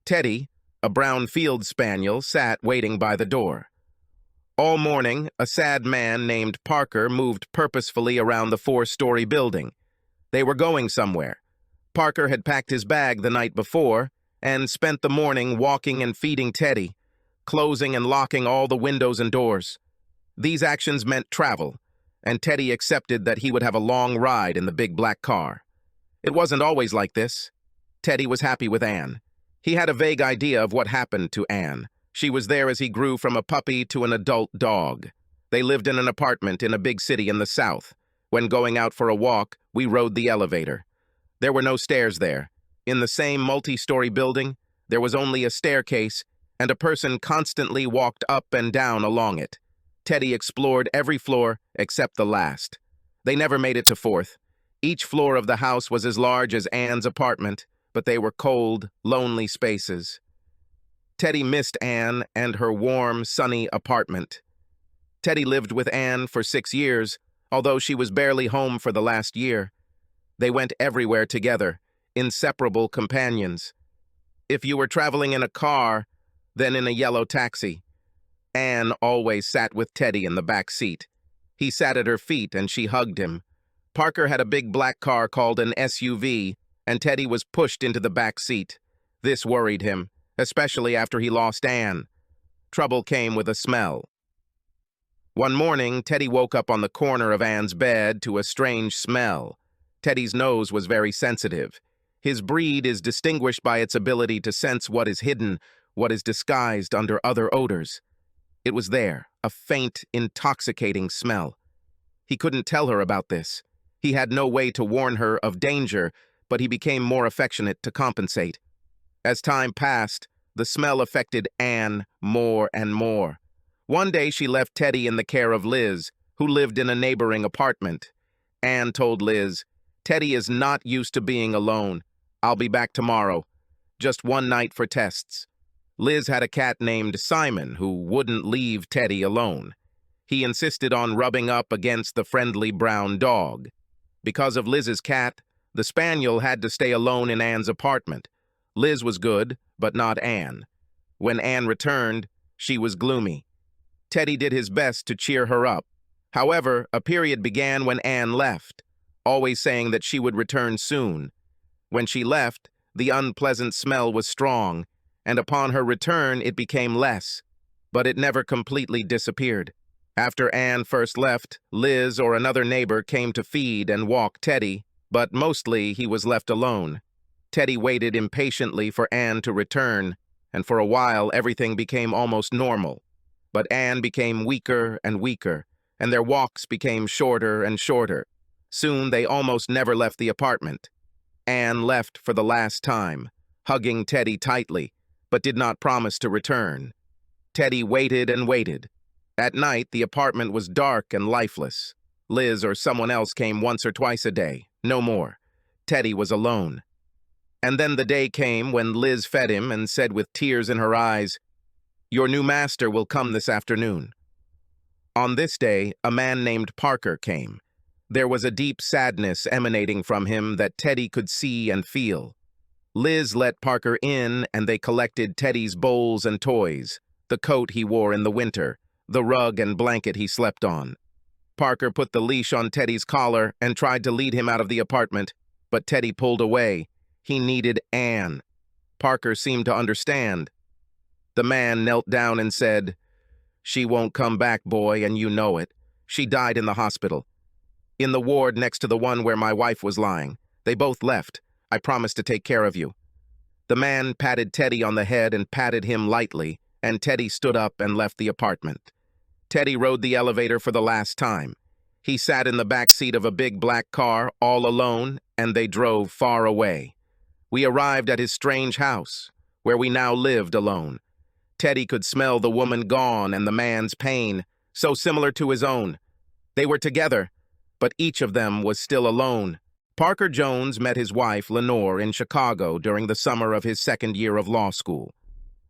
Teddy, a brown field spaniel, sat waiting by the door. All morning, a sad man named Parker moved purposefully around the four-story building. They were going somewhere. Parker had packed his bag the night before and spent the morning walking and feeding Teddy, closing and locking all the windows and doors. These actions meant travel, and Teddy accepted that he would have a long ride in the big black car. It wasn't always like this. Teddy was happy with Anne. He had a vague idea of what happened to Anne. She was there as he grew from a puppy to an adult dog. They lived in an apartment in a big city in the South. When going out for a walk, we rode the elevator. There were no stairs there. In the same multi-story building, there was only a staircase, and a person constantly walked up and down along it. Teddy explored every floor except the last. They never made it to fourth. Each floor of the house was as large as Anne's apartment, but they were cold, lonely spaces. Teddy missed Anne and her warm, sunny apartment. Teddy lived with Anne for 6 years, although she was barely home for the last year. They went everywhere together, inseparable companions. If you were traveling in a car, then in a yellow taxi. Anne always sat with Teddy in the back seat. He sat at her feet and she hugged him. Parker had a big black car called an SUV, and Teddy was pushed into the back seat. This worried him, especially after he lost Anne. Trouble came with a smell. One morning, Teddy woke up on the corner of Anne's bed to a strange smell. Teddy's nose was very sensitive. His breed is distinguished by its ability to sense what is hidden, what is disguised under other odors. It was there, a faint, intoxicating smell. He couldn't tell her about this. He had no way to warn her of danger, but he became more affectionate to compensate. As time passed, the smell affected Anne more and more. One day she left Teddy in the care of Liz, who lived in a neighboring apartment. Anne told Liz, "Teddy is not used to being alone. I'll be back tomorrow. Just one night for tests." Liz had a cat named Simon who wouldn't leave Teddy alone. He insisted on rubbing up against the friendly brown dog. Because of Liz's cat, the spaniel had to stay alone in Anne's apartment. Liz was good, but not Anne. When Anne returned, she was gloomy. Teddy did his best to cheer her up. However, a period began when Anne left, always saying that she would return soon. When she left, the unpleasant smell was strong, and upon her return it became less, but it never completely disappeared. After Anne first left, Liz or another neighbor came to feed and walk Teddy, but mostly he was left alone. Teddy waited impatiently for Anne to return, and for a while everything became almost normal. But Anne became weaker and weaker, and their walks became shorter and shorter. Soon they almost never left the apartment. Anne left for the last time, hugging Teddy tightly, but did not promise to return. Teddy waited and waited. At night, the apartment was dark and lifeless. Liz or someone else came once or twice a day, no more. Teddy was alone. And then the day came when Liz fed him and said with tears in her eyes, "Your new master will come this afternoon." On this day, a man named Parker came. There was a deep sadness emanating from him that Teddy could see and feel. Liz let Parker in, and they collected Teddy's bowls and toys, the coat he wore in the winter, the rug and blanket he slept on. Parker put the leash on Teddy's collar and tried to lead him out of the apartment, but Teddy pulled away. He needed Anne. Parker seemed to understand. The man knelt down and said, "She won't come back, boy, and you know it. She died in the hospital. In the ward next to the one where my wife was lying. They both left. I promised to take care of you." The man patted Teddy on the head and patted him lightly, and Teddy stood up and left the apartment. Teddy rode the elevator for the last time. He sat in the back seat of a big black car, all alone, and they drove far away. We arrived at his strange house, where we now lived alone. Teddy could smell the woman gone and the man's pain, so similar to his own. They were together, but each of them was still alone. Parker Jones met his wife, Lenore, in Chicago during the summer of his second year of law school.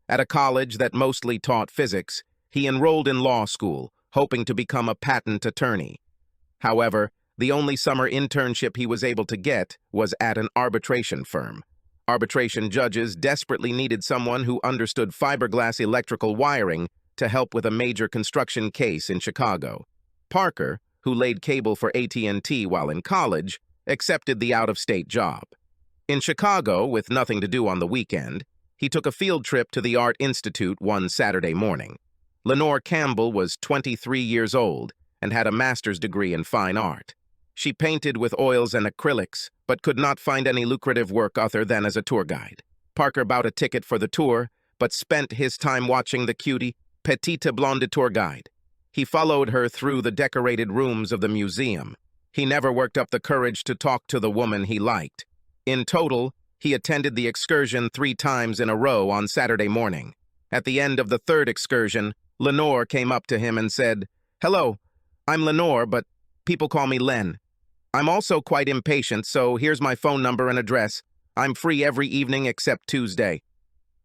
At a college that mostly taught physics, he enrolled in law school, hoping to become a patent attorney. However, the only summer internship he was able to get was at an arbitration firm. Arbitration judges desperately needed someone who understood fiberglass electrical wiring to help with a major construction case in Chicago. Parker, who laid cable for AT&T while in college, accepted the out-of-state job. In Chicago, with nothing to do on the weekend, he took a field trip to the Art Institute one Saturday morning. Lenore Campbell was 23 years old and had a master's degree in fine art. She painted with oils and acrylics, but could not find any lucrative work other than as a tour guide. Parker bought a ticket for the tour, but spent his time watching the cutie, petite blonde tour guide. He followed her through the decorated rooms of the museum. He never worked up the courage to talk to the woman he liked. In total, he attended the excursion 3 times in a row on Saturday morning. At the end of the 3rd excursion, Lenore came up to him and said, "Hello, I'm Lenore, but people call me Len. I'm also quite impatient, so here's my phone number and address. I'm free every evening except Tuesday."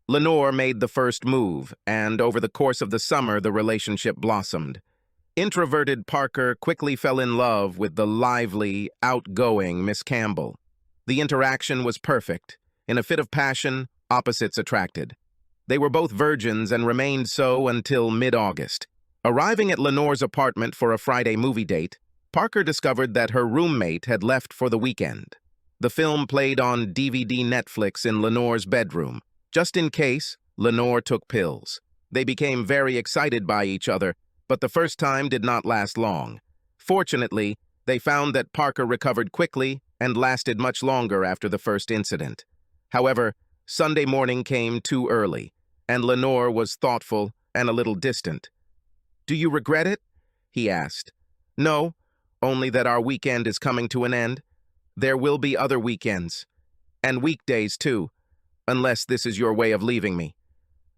Lenore made the first move, and over the course of the summer, the relationship blossomed. Introverted Parker quickly fell in love with the lively, outgoing Miss Campbell. The interaction was perfect. In a fit of passion, opposites attracted. They were both virgins and remained so until mid-August. Arriving at Lenore's apartment for a Friday movie date, Parker discovered that her roommate had left for the weekend. The film played on DVD Netflix in Lenore's bedroom. Just in case, Lenore took pills. They became very excited by each other, but the first time did not last long. Fortunately, they found that Parker recovered quickly and lasted much longer after the first incident. However, Sunday morning came too early, and Lenore was thoughtful and a little distant. "Do you regret it?" he asked. "No. Only that our weekend is coming to an end. There will be other weekends. And weekdays, too. Unless this is your way of leaving me."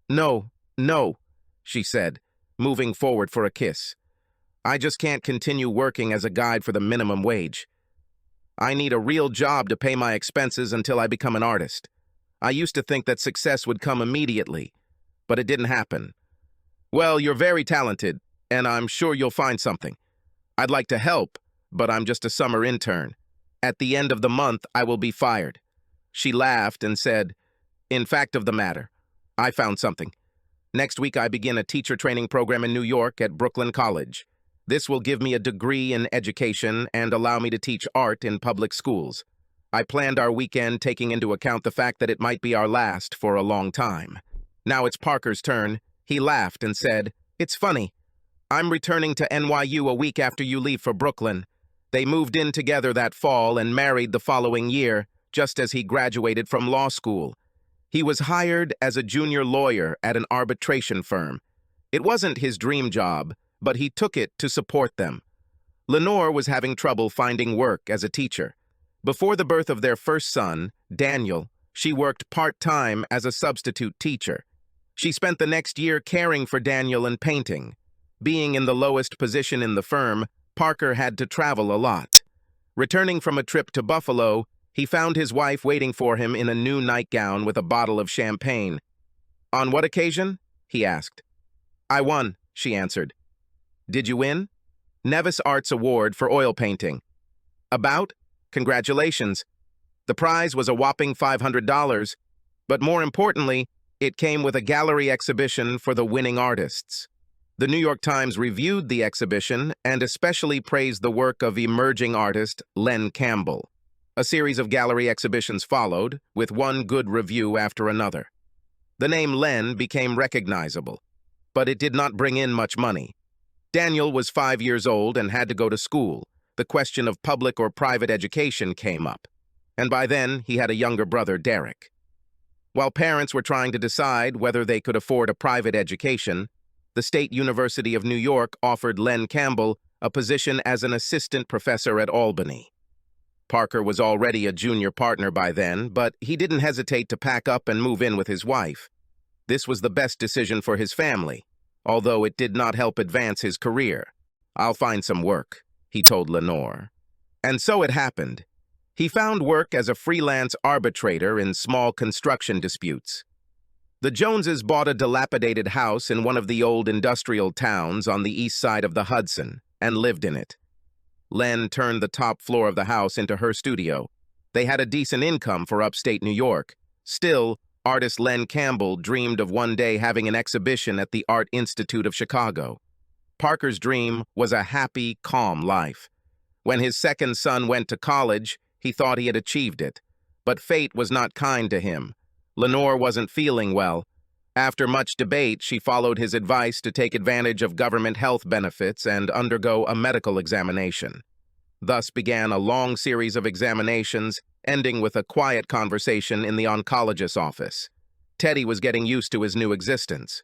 "No, no," she said, moving forward for a kiss. "I just can't continue working as a guide for the minimum wage. I need a real job to pay my expenses until I become an artist. I used to think that success would come immediately, but it didn't happen." "Well, you're very talented, and I'm sure you'll find something. I'd like to help, but I'm just a summer intern. At the end of the month, I will be fired." She laughed and said, "In fact of the matter, I found something. Next week, I begin a teacher training program in New York at Brooklyn College. This will give me a degree in education and allow me to teach art in public schools. I planned our weekend taking into account the fact that it might be our last for a long time." Now it's Parker's turn. He laughed and said, "It's funny. I'm returning to NYU a week after you leave for Brooklyn." They moved in together that fall and married the following year, just as he graduated from law school. He was hired as a junior lawyer at an arbitration firm. It wasn't his dream job, but he took it to support them. Lenore was having trouble finding work as a teacher. Before the birth of their first son, Daniel, she worked part-time as a substitute teacher. She spent the next year caring for Daniel and painting. Being in the lowest position in the firm, Parker had to travel a lot. Returning from a trip to Buffalo, he found his wife waiting for him in a new nightgown with a bottle of champagne. "On what occasion?" he asked. "I won," she answered. "Did you win?" "Nevis Arts Award for oil painting." "About? Congratulations." The prize was a whopping $500, but more importantly, it came with a gallery exhibition for the winning artists. The New York Times reviewed the exhibition and especially praised the work of emerging artist Len Campbell. A series of gallery exhibitions followed, with one good review after another. The name Len became recognizable, but it did not bring in much money. Daniel was 5 years old and had to go to school. The question of public or private education came up, and by then he had a younger brother, Derek. While parents were trying to decide whether they could afford a private education, the State University of New York offered Len Campbell a position as an assistant professor at Albany. Parker was already a junior partner by then, but he didn't hesitate to pack up and move in with his wife. This was the best decision for his family, although it did not help advance his career. "I'll find some work," he told Lenore. And so it happened. He found work as a freelance arbitrator in small construction disputes. The Joneses bought a dilapidated house in one of the old industrial towns on the east side of the Hudson and lived in it. Len turned the top floor of the house into her studio. They had a decent income for upstate New York, Still, artist Len Campbell dreamed of one day having an exhibition at the Art Institute of Chicago. Parker's dream was a happy, calm life. When his second son went to college, he thought he had achieved it. But fate was not kind to him. Lenore wasn't feeling well. After much debate, she followed his advice to take advantage of government health benefits and undergo a medical examination. Thus began a long series of examinations, ending with a quiet conversation in the oncologist's office. Teddy was getting used to his new existence.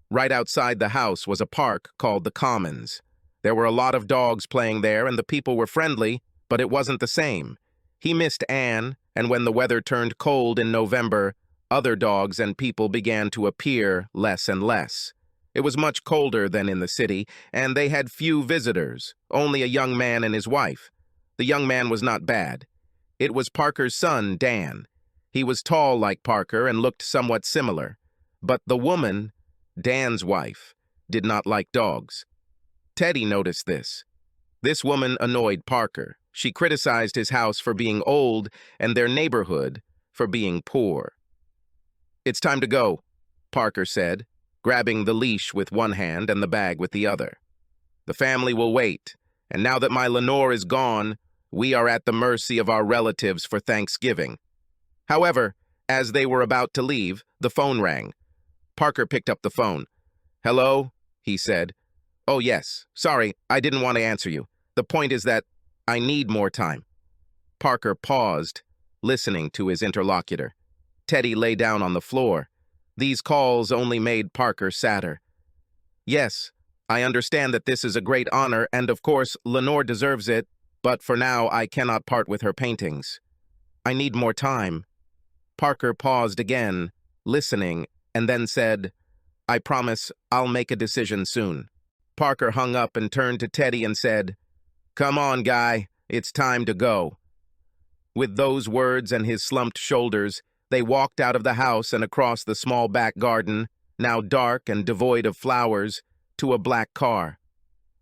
Right outside the house was a park called the Commons. There were a lot of dogs playing there, and the people were friendly, but it wasn't the same. He missed Anne, and when the weather turned cold in November, other dogs and people began to appear less and less. It was much colder than in the city, and they had few visitors, only a young man and his wife. The young man was not bad. It was Parker's son, Dan. He was tall like Parker and looked somewhat similar. But the woman, Dan's wife, did not like dogs. Teddy noticed this. This woman annoyed Parker. She criticized his house for being old and their neighborhood for being poor. "It's time to go," Parker said, grabbing the leash with one hand and the bag with the other. "The family will wait, and now that my Lenore is gone, we are at the mercy of our relatives for Thanksgiving." However, as they were about to leave, the phone rang. Parker picked up the phone. "Hello?" he said. "Oh, yes. Sorry, I didn't want to answer you. The point is that I need more time." Parker paused, listening to his interlocutor. Teddy lay down on the floor. These calls only made Parker sadder. "Yes, I understand that this is a great honor, and of course, Lenore deserves it, but for now I cannot part with her paintings. I need more time." Parker paused again, listening, and then said, "I promise I'll make a decision soon." Parker hung up and turned to Teddy and said, "Come on, guy, it's time to go." With those words and his slumped shoulders, they walked out of the house and across the small back garden, now dark and devoid of flowers, to a black car.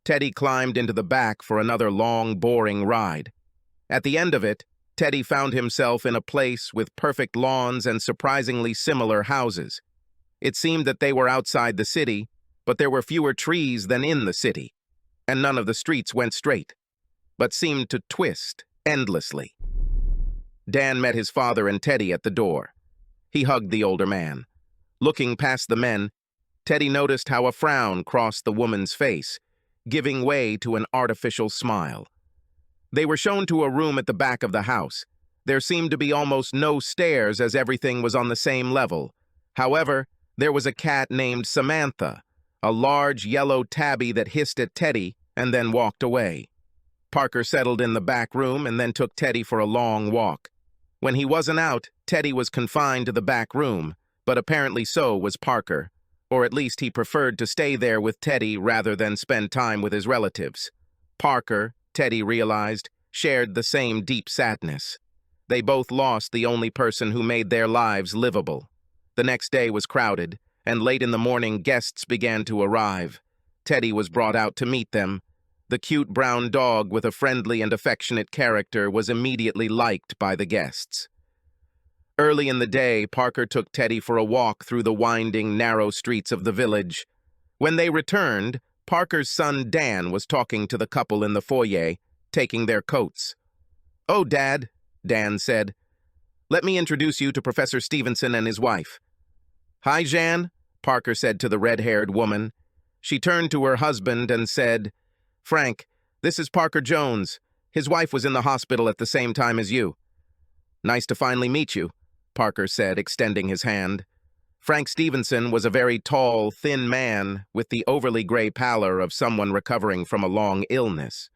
Teddy climbed into the back for another long, boring ride. At the end of it, Teddy found himself in a place with perfect lawns and surprisingly similar houses. It seemed that they were outside the city, but there were fewer trees than in the city, and none of the streets went straight, but seemed to twist endlessly. Dan met his father and Teddy at the door. He hugged the older man. Looking past the men, Teddy noticed how a frown crossed the woman's face, giving way to an artificial smile. They were shown to a room at the back of the house. There seemed to be almost no stairs as everything was on the same level. However, there was a cat named Samantha, a large yellow tabby that hissed at Teddy and then walked away. Parker settled in the back room and then took Teddy for a long walk. When he wasn't out, Teddy was confined to the back room, but apparently so was Parker, or at least he preferred to stay there with Teddy rather than spend time with his relatives. Parker, Teddy realized, shared the same deep sadness. They both lost the only person who made their lives livable. The next day was crowded, and late in the morning guests began to arrive. Teddy was brought out to meet them. The cute brown dog with a friendly and affectionate character was immediately liked by the guests. Early in the day, Parker took Teddy for a walk through the winding, narrow streets of the village. When they returned, Parker's son Dan was talking to the couple in the foyer, taking their coats. "Oh, Dad," Dan said, "let me introduce you to Professor Stevenson and his wife." "Hi, Jan," Parker said to the red-haired woman. She turned to her husband and said, "Frank, this is Parker Jones. His wife was in the hospital at the same time as you." "Nice to finally meet you," Parker said, extending his hand. Frank Stevenson was a very tall, thin man with the overly gray pallor of someone recovering from a long illness.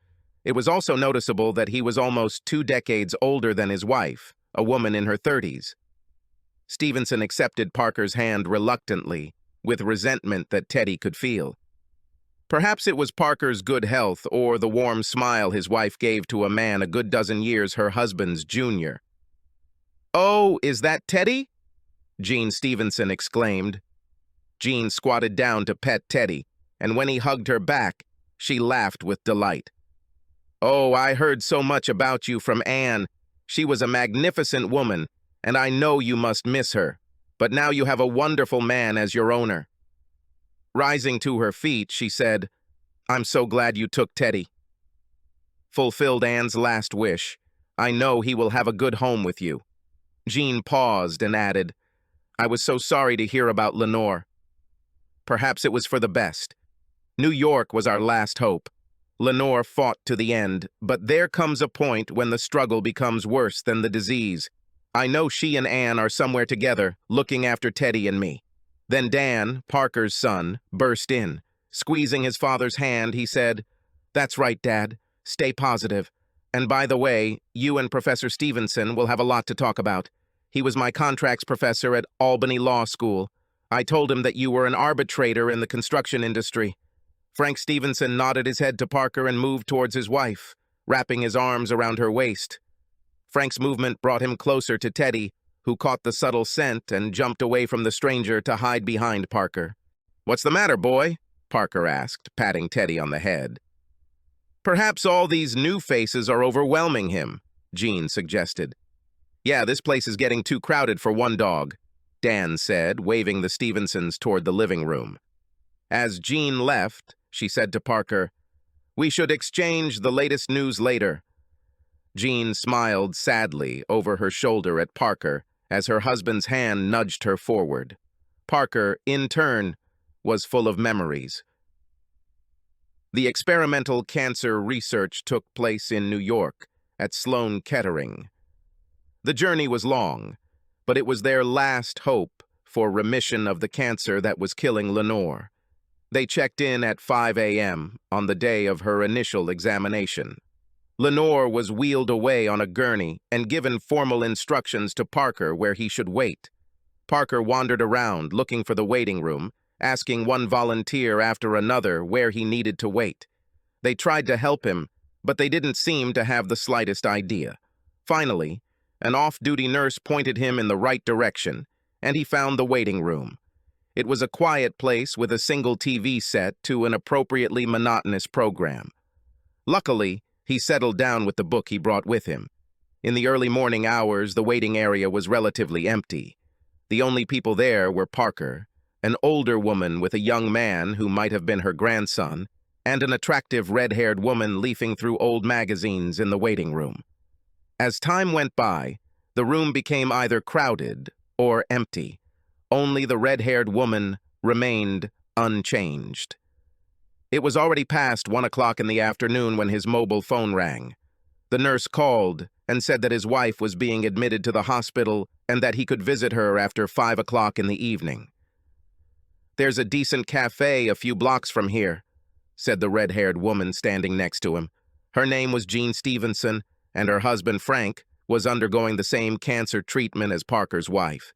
It was also noticeable that he was almost 2 decades older than his wife, a woman in her 30s. Stevenson accepted Parker's hand reluctantly, with resentment that Teddy could feel. Perhaps it was Parker's good health or the warm smile his wife gave to a man a good dozen years her husband's junior. "Oh, is that Teddy?" Jean Stevenson exclaimed. Jean squatted down to pet Teddy, and when he hugged her back, she laughed with delight. "Oh, I heard so much about you from Anne. She was a magnificent woman, and I know you must miss her, but now you have a wonderful man as your owner." Rising to her feet, she said, "I'm so glad you took Teddy." Fulfilled Anne's last wish. "I know he will have a good home with you." Jean paused and added, "I was so sorry to hear about Lenore. Perhaps it was for the best. New York was our last hope. Lenore fought to the end, but there comes a point when the struggle becomes worse than the disease. I know she and Anne are somewhere together, looking after Teddy and me." Then Dan, Parker's son, burst in. Squeezing his father's hand, he said, "That's right, Dad. Stay positive. And by the way, you and Professor Stevenson will have a lot to talk about. He was my contracts professor at Albany Law School. I told him that you were an arbitrator in the construction industry." Frank Stevenson nodded his head to Parker and moved towards his wife, wrapping his arms around her waist. Frank's movement brought him closer to Teddy, who caught the subtle scent and jumped away from the stranger to hide behind Parker. "What's the matter, boy?" Parker asked, patting Teddy on the head. "Perhaps all these new faces are overwhelming him," Jean suggested. "Yeah, this place is getting too crowded for one dog," Dan said, waving the Stevensons toward the living room. As Jean left, she said to Parker, "We should exchange the latest news later." Jean smiled sadly over her shoulder at Parker as her husband's hand nudged her forward. Parker, in turn, was full of memories. The experimental cancer research took place in New York, at Sloan Kettering. The journey was long, but it was their last hope for remission of the cancer that was killing Lenore. They checked in at 5 a.m. on the day of her initial examination. Lenore was wheeled away on a gurney and given formal instructions to Parker where he should wait. Parker wandered around looking for the waiting room, asking one volunteer after another where he needed to wait. They tried to help him, but they didn't seem to have the slightest idea. Finally, an off-duty nurse pointed him in the right direction, and he found the waiting room. It was a quiet place with a single TV set to an appropriately monotonous program. Luckily, he settled down with the book he brought with him. In the early morning hours, the waiting area was relatively empty. The only people there were Parker, an older woman with a young man who might have been her grandson, and an attractive red-haired woman leafing through old magazines in the waiting room. As time went by, the room became either crowded or empty. Only the red-haired woman remained unchanged. It was already past 1 o'clock in the afternoon when his mobile phone rang. The nurse called and said that his wife was being admitted to the hospital and that he could visit her after 5 o'clock in the evening. "There's a decent cafe a few blocks from here," said the red-haired woman standing next to him. Her name was Jean Stevenson, and her husband, Frank, was undergoing the same cancer treatment as Parker's wife.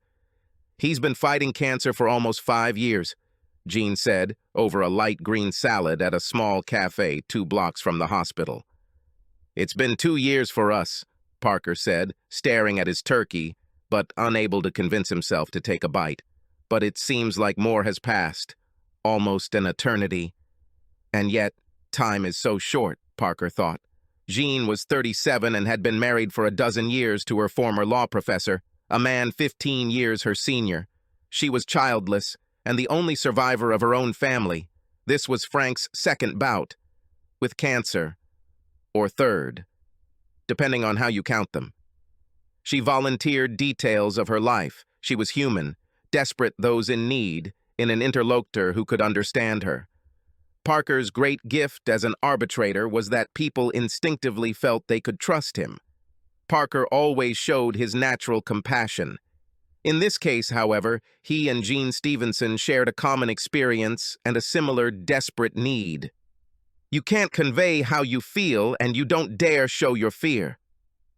"He's been fighting cancer for almost 5 years, Jean said, over a light green salad at a small cafe 2 blocks from the hospital. "It's been 2 years for us," Parker said, staring at his turkey, but unable to convince himself to take a bite. "But it seems like more has passed, almost an eternity. And yet, time is so short," Parker thought. Jean was 37 and had been married for a dozen years to her former law professor, a man 15 years her senior. She was childless, and the only survivor of her own family. This was Frank's second bout with cancer, or third, depending on how you count them. She volunteered details of her life. She was human, desperate those in need, in an interlocutor who could understand her. Parker's great gift as an arbitrator was that people instinctively felt they could trust him. Parker always showed his natural compassion. In this case, however, he and Jean Stevenson shared a common experience and a similar desperate need. "You can't convey how you feel, and you don't dare show your fear,"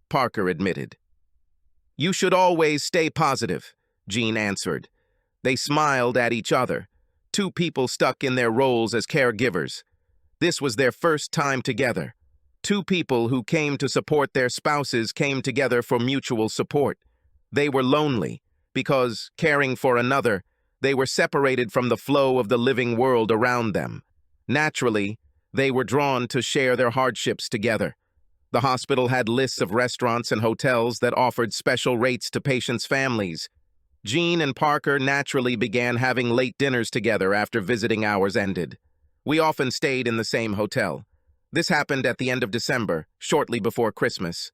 Parker admitted. "You should always stay positive," Jean answered. They smiled at each other, 2 people stuck in their roles as caregivers. This was their first time together. 2 people who came to support their spouses came together for mutual support. They were lonely, because, caring for another, they were separated from the flow of the living world around them. Naturally, they were drawn to share their hardships together. The hospital had lists of restaurants and hotels that offered special rates to patients' families. Jean and Parker naturally began having late dinners together after visiting hours ended. We often stayed in the same hotel. This happened at the end of December, shortly before Christmas.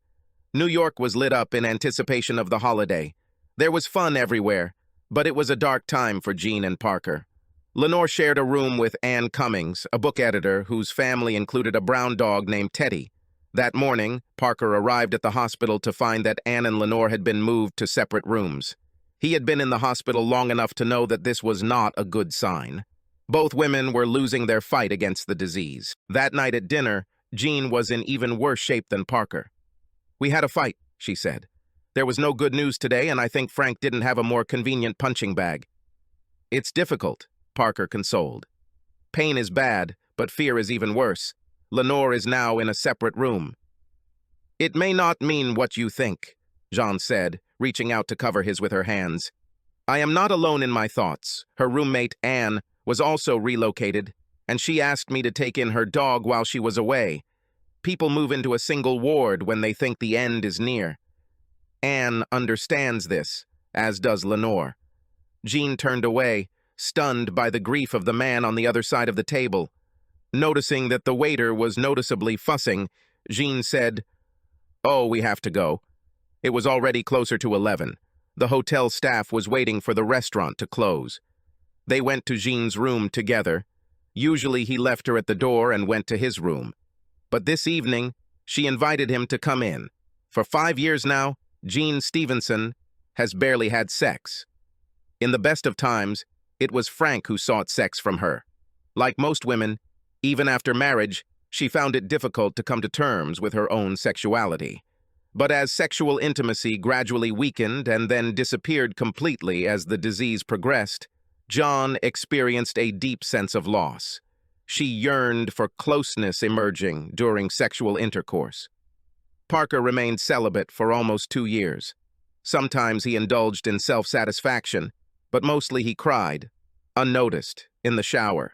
New York was lit up in anticipation of the holiday. There was fun everywhere, but it was a dark time for Jean and Parker. Lenore shared a room with Anne Cummings, a book editor whose family included a brown dog named Teddy. That morning, Parker arrived at the hospital to find that Anne and Lenore had been moved to separate rooms. He had been in the hospital long enough to know that this was not a good sign. Both women were losing their fight against the disease. That night at dinner, Jean was in even worse shape than Parker. "We had a fight," she said. "There was no good news today, and I think Frank didn't have a more convenient punching bag." "It's difficult," Parker consoled. "Pain is bad, but fear is even worse. Lenore is now in a separate room." "It may not mean what you think," Jean said, reaching out to cover his with her hands. "I am not alone in my thoughts. Her roommate, Anne, was also relocated, and she asked me to take in her dog while she was away. People move into a single ward when they think the end is near. Anne understands this, as does Lenore." Jean turned away, stunned by the grief of the man on the other side of the table. Noticing that the waiter was noticeably fussing, Jean said, "Oh, we have to go." It was already closer to 11. The hotel staff was waiting for the restaurant to close. They went to Jean's room together. Usually he left her at the door and went to his room. But this evening, she invited him to come in. For 5 years now, Jean Stevenson has barely had sex. In the best of times, it was Frank who sought sex from her. Like most women, even after marriage, she found it difficult to come to terms with her own sexuality. But as sexual intimacy gradually weakened and then disappeared completely as the disease progressed, John experienced a deep sense of loss. She yearned for closeness emerging during sexual intercourse. Parker remained celibate for almost 2 years. Sometimes he indulged in self-satisfaction, but mostly he cried, unnoticed, in the shower.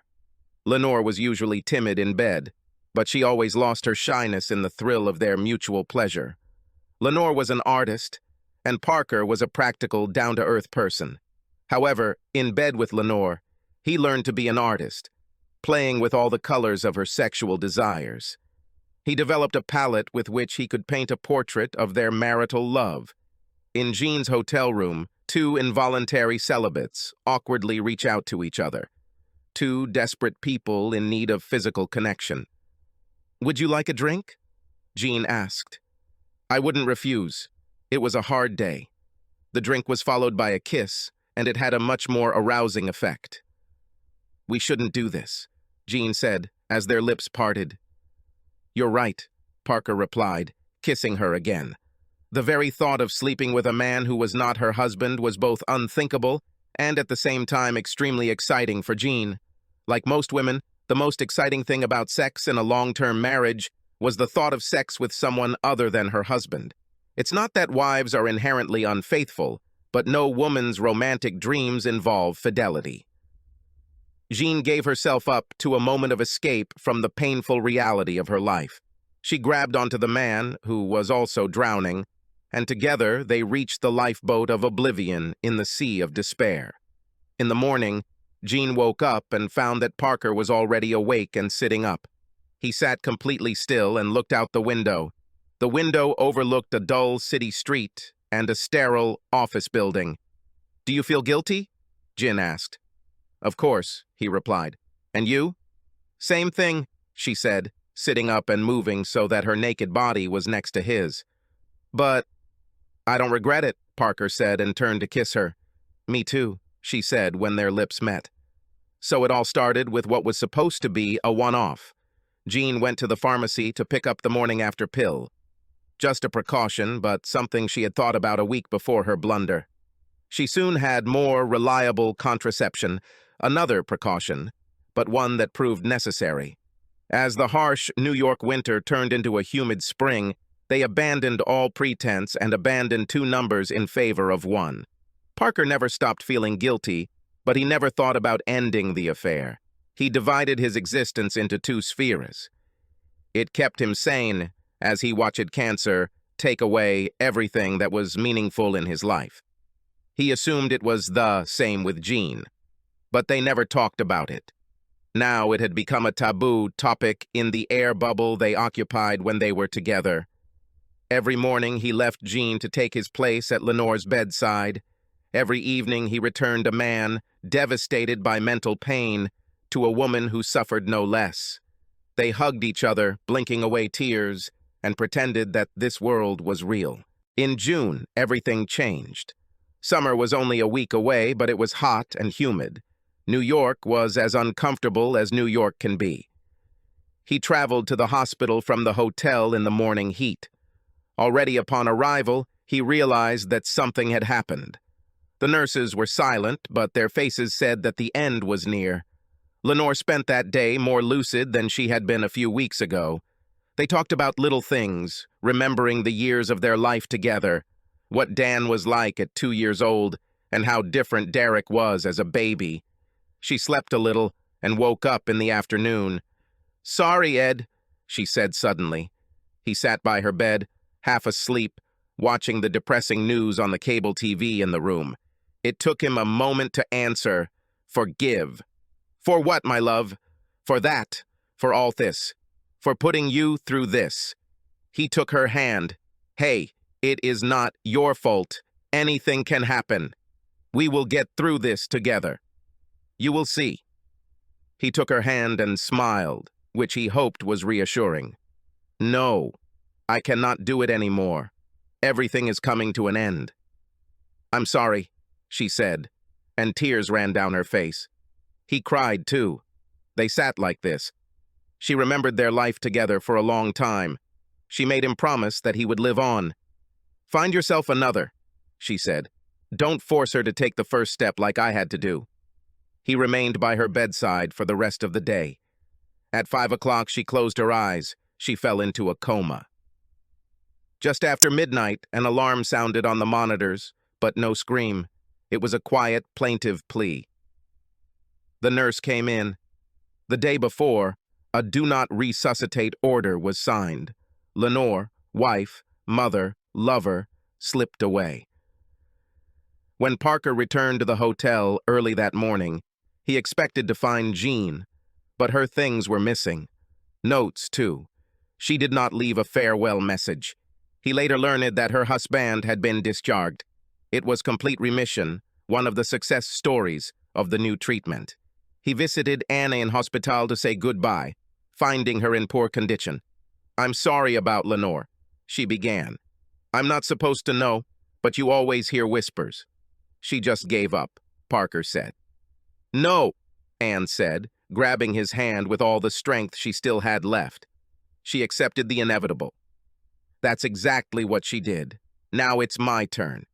Lenore was usually timid in bed, but she always lost her shyness in the thrill of their mutual pleasure. Lenore was an artist, and Parker was a practical, down-to-earth person. However, in bed with Lenore, he learned to be an artist, playing with all the colors of her sexual desires. He developed a palette with which he could paint a portrait of their marital love. In Jean's hotel room, 2 involuntary celibates awkwardly reach out to each other. 2 desperate people in need of physical connection. "Would you like a drink?" Jean asked. I wouldn't refuse. It was a hard day. The drink was followed by a kiss, and it had a much more arousing effect. "We shouldn't do this," Jean said, as their lips parted. "You're right," Parker replied, kissing her again. The very thought of sleeping with a man who was not her husband was both unthinkable and at the same time extremely exciting for Jean. Like most women, the most exciting thing about sex in a long-term marriage was the thought of sex with someone other than her husband. It's not that wives are inherently unfaithful, but no woman's romantic dreams involve fidelity. Jean gave herself up to a moment of escape from the painful reality of her life. She grabbed onto the man, who was also drowning, and together they reached the lifeboat of oblivion in the sea of despair. In the morning, Jean woke up and found that Parker was already awake and sitting up. He sat completely still and looked out the window. The window overlooked a dull city street and a sterile office building. "Do you feel guilty?" Jean asked. "Of course," he replied. "And you?" "Same thing," she said, sitting up and moving so that her naked body was next to his. "But I don't regret it," Parker said and turned to kiss her. "Me too," she said when their lips met. So it all started with what was supposed to be a one-off. Jean went to the pharmacy to pick up the morning-after pill. Just a precaution, but something she had thought about a week before her blunder. She soon had more reliable contraception, another precaution, but one that proved necessary. As the harsh New York winter turned into a humid spring, they abandoned all pretense and abandoned 2 numbers in favor of 1. Parker never stopped feeling guilty, but he never thought about ending the affair. He divided his existence into 2 spheres. It kept him sane, as he watched cancer take away everything that was meaningful in his life. He assumed it was the same with Jean, but they never talked about it. Now it had become a taboo topic in the air bubble they occupied when they were together. Every morning he left Jean to take his place at Lenore's bedside. Every evening he returned a man, devastated by mental pain, to a woman who suffered no less. They hugged each other, blinking away tears, and pretended that this world was real. In June, everything changed. Summer was only a week away, but it was hot and humid. New York was as uncomfortable as New York can be. He traveled to the hospital from the hotel in the morning heat. Already upon arrival, he realized that something had happened. The nurses were silent, but their faces said that the end was near. Lenore spent that day more lucid than she had been a few weeks ago. They talked about little things, remembering the years of their life together, what Dan was like at 2 years old, and how different Derek was as a baby. She slept a little and woke up in the afternoon. "Sorry, Ed," she said suddenly. He sat by her bed, half asleep, watching the depressing news on the cable TV in the room. It took him a moment to answer, "Forgive." "For what, my love?" "For that. For all this. For putting you through this." He took her hand. "Hey, it is not your fault. Anything can happen. We will get through this together. You will see." He took her hand and smiled, which he hoped was reassuring. "No, I cannot do it anymore. Everything is coming to an end." "I'm sorry," she said, and tears ran down her face. He cried, too. They sat like this. She remembered their life together for a long time. She made him promise that he would live on. "Find yourself another," she said. "Don't force her to take the first step like I had to do." He remained by her bedside for the rest of the day. At 5 o'clock, she closed her eyes. She fell into a coma. Just after midnight, an alarm sounded on the monitors, but no scream. It was a quiet, plaintive plea. The nurse came in. The day before, a do not resuscitate order was signed. Lenore, wife, mother, lover, slipped away. When Parker returned to the hotel early that morning, he expected to find Jean, but her things were missing. Notes, too. She did not leave a farewell message. He later learned that her husband had been discharged. It was complete remission, one of the success stories of the new treatment. He visited Anna in hospital to say goodbye, finding her in poor condition. "I'm sorry about Lenore," she began. "I'm not supposed to know, but you always hear whispers." "She just gave up," Parker said. "No," Anne said, grabbing his hand with all the strength she still had left. She accepted the inevitable. "That's exactly what she did. Now it's my turn."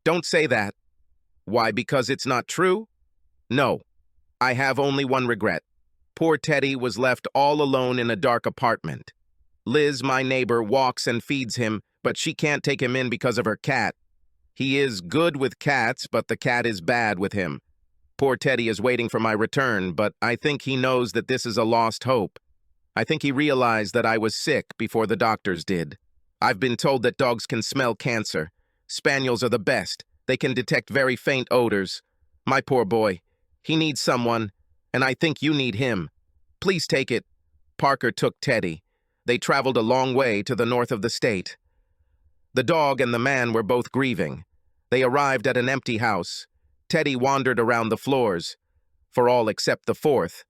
"Don't say that." "Why, because it's not true?" "No. I have only one regret. Poor Teddy was left all alone in a dark apartment. Liz, my neighbor, walks and feeds him, but she can't take him in because of her cat. He is good with cats, but the cat is bad with him. Poor Teddy is waiting for my return, but I think he knows that this is a lost hope. I think he realized that I was sick before the doctors did. I've been told that dogs can smell cancer. Spaniels are the best. They can detect very faint odors. My poor boy. He needs someone, and I think you need him. Please take it." Parker took Teddy. They traveled a long way to the north of the state. The dog and the man were both grieving. They arrived at an empty house. Teddy wandered around the floors, for all except the fourth.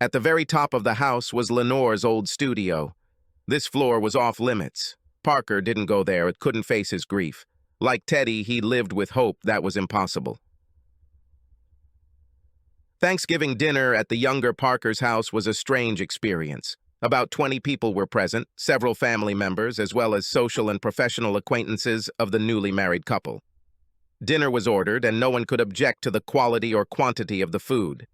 At the very top of the house was Lenore's old studio. This floor was off limits. Parker didn't go there. It couldn't face his grief. Like Teddy, he lived with hope that was impossible. Thanksgiving dinner at the younger Parker's house was a strange experience. About 20 people were present, several family members, as well as social and professional acquaintances of the newly married couple. Dinner was ordered, and no one could object to the quality or quantity of the food.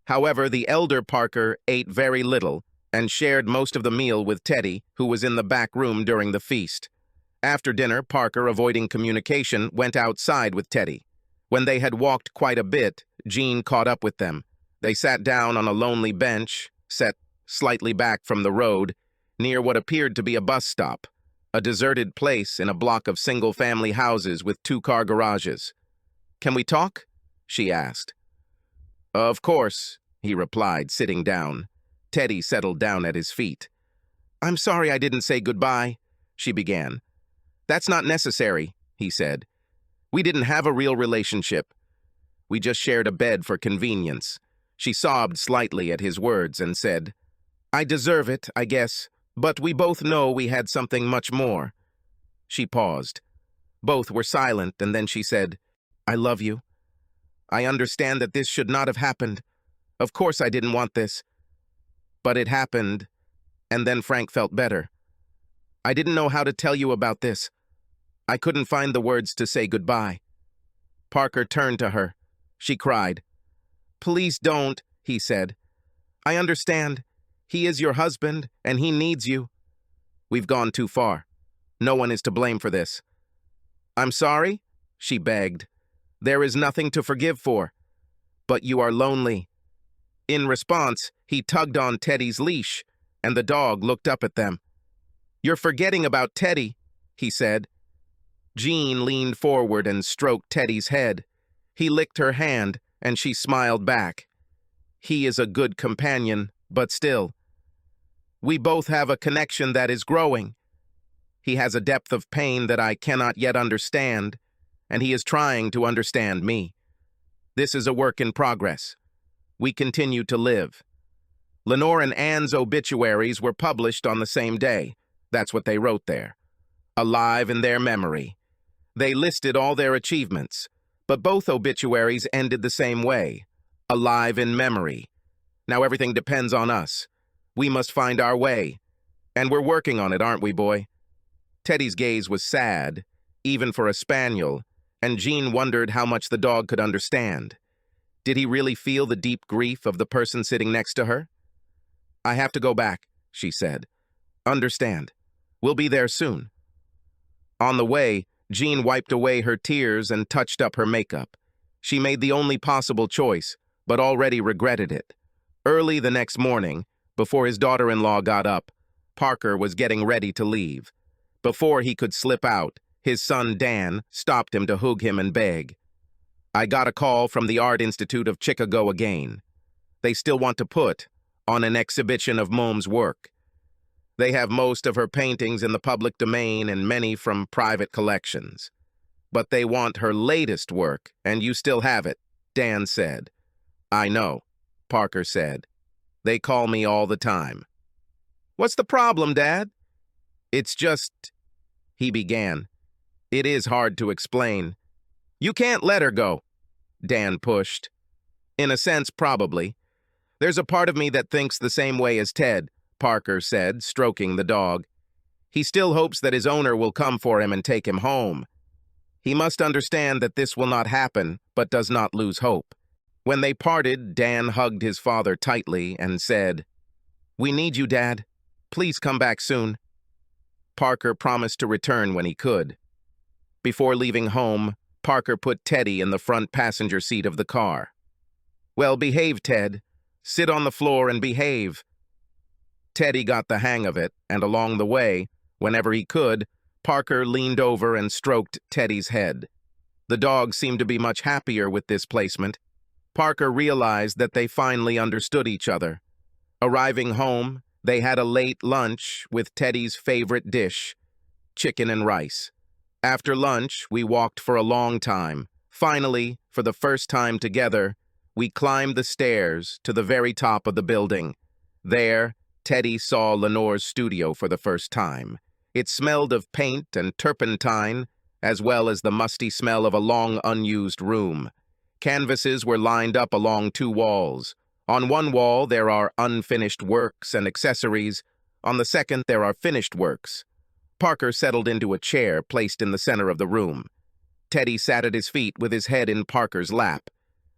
However, the elder Parker ate very little and shared most of the meal with Teddy, who was in the back room during the feast. After dinner, Parker, avoiding communication, went outside with Teddy. When they had walked quite a bit, Jean caught up with them. They sat down on a lonely bench, set slightly back from the road. near what appeared to be a bus stop, a deserted place in a block of single-family houses with two-car garages. "Can we talk?" she asked. "Of course," he replied, sitting down. Teddy settled down at his feet. "I'm sorry I didn't say goodbye," she began. "That's not necessary," he said. "We didn't have a real relationship. We just shared a bed for convenience." She sobbed slightly at his words and said, "I deserve it, I guess, but we both know we had something much more." She paused. Both were silent, and then she said, "I love you. I understand that this should not have happened. Of course I didn't want this. But it happened, and then Frank felt better. I didn't know how to tell you about this. I couldn't find the words to say goodbye." Parker turned to her. She cried. "Please don't," he said. "I understand. He is your husband, and he needs you. We've gone too far. No one is to blame for this." "I'm sorry," she begged. "There is nothing to forgive for. But you are lonely." In response, he tugged on Teddy's leash, and the dog looked up at them. "You're forgetting about Teddy," he said. Jean leaned forward and stroked Teddy's head. He licked her hand, and she smiled back. "He is a good companion, but still. We both have a connection that is growing. He has a depth of pain that I cannot yet understand, and he is trying to understand me. This is a work in progress. We continue to live." Lenore and Anne's obituaries were published on the same day. That's what they wrote there. Alive in their memory. They listed all their achievements, but both obituaries ended the same way. Alive in memory. Now everything depends on us. We must find our way. And we're working on it, aren't we, boy? Teddy's gaze was sad, even for a spaniel, and Jean wondered how much the dog could understand. Did he really feel the deep grief of the person sitting next to her? "I have to go back," she said. "Understand. We'll be there soon." On the way, Jean wiped away her tears and touched up her makeup. She made the only possible choice, but already regretted it. Early the next morning, before his daughter-in-law got up, Parker was getting ready to leave. Before he could slip out, his son Dan stopped him to hug him and beg. "I got a call from the Art Institute of Chicago again. They still want to put on an exhibition of Mom's work. They have most of her paintings in the public domain and many from private collections. But they want her latest work, and you still have it," Dan said. "I know," Parker said. "They call me all the time." "What's the problem, Dad?" "It's just," he began. "It is hard to explain." "You can't let her go," Dan pushed. "In a sense, probably. There's a part of me that thinks the same way as Ted," Parker said, stroking the dog. "He still hopes that his owner will come for him and take him home. He must understand that this will not happen, but does not lose hope." When they parted, Dan hugged his father tightly and said, "We need you, Dad. Please come back soon." Parker promised to return when he could. Before leaving home, Parker put Teddy in the front passenger seat of the car. "Well, behave, Ted. Sit on the floor and behave." Teddy got the hang of it, and along the way, whenever he could, Parker leaned over and stroked Teddy's head. The dog seemed to be much happier with this placement. Parker realized that they finally understood each other. Arriving home, they had a late lunch with Teddy's favorite dish, chicken and rice. After lunch, we walked for a long time. Finally, for the first time together, we climbed the stairs to the very top of the building. There, Teddy saw Lenore's studio for the first time. It smelled of paint and turpentine, as well as the musty smell of a long unused room. Canvases were lined up along two walls. On one wall, there are unfinished works and accessories. On the second, there are finished works. Parker settled into a chair placed in the center of the room. Teddy sat at his feet with his head in Parker's lap.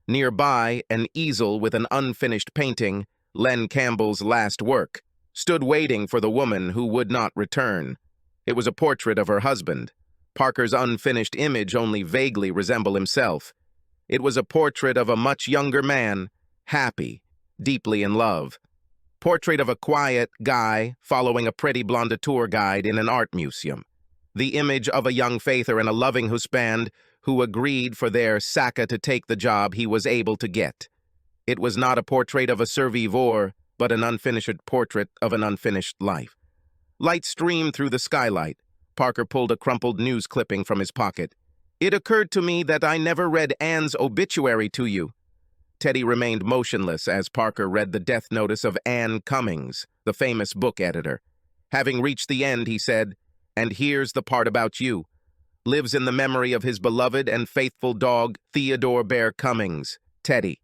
Nearby, an easel with an unfinished painting, Len Campbell's last work, stood waiting for the woman who would not return. It was a portrait of her husband. Parker's unfinished image only vaguely resembled himself. It was a portrait of a much younger man, happy, deeply in love. Portrait of a quiet guy following a pretty blonde tour guide in an art museum. The image of a young father and a loving husband who agreed for their Saka to take the job he was able to get. It was not a portrait of a survivor, but an unfinished portrait of an unfinished life. Light streamed through the skylight. Parker pulled a crumpled news clipping from his pocket. It occurred to me that I never read Anne's obituary to you. Teddy remained motionless as Parker read the death notice of Anne Cummings, the famous book editor. Having reached the end, he said, "And here's the part about you. Lives in the memory of his beloved and faithful dog, Theodore Bear Cummings, Teddy."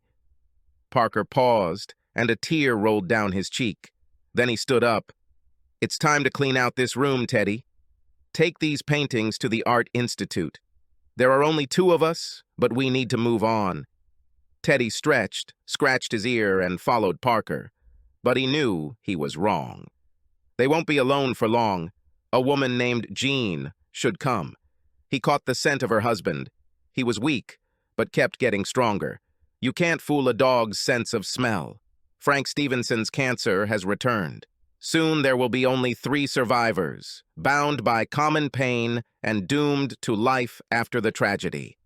Parker paused, and a tear rolled down his cheek. Then he stood up. "It's time to clean out this room, Teddy. Take these paintings to the Art Institute. There are only 2 of us, but we need to move on." Teddy stretched, scratched his ear, and followed Parker. But he knew he was wrong. They won't be alone for long. A woman named Jean should come. He caught the scent of her husband. He was weak, but kept getting stronger. You can't fool a dog's sense of smell. Frank Stevenson's cancer has returned. Soon there will be only 3 survivors, bound by common pain and doomed to life after the tragedy.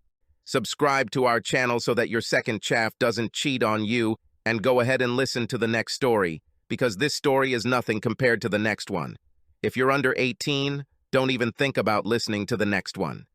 Subscribe to our channel so that your second chaff doesn't cheat on you, and go ahead and listen to the next story, because this story is nothing compared to the next one. If you're under 18, don't even think about listening to the next one.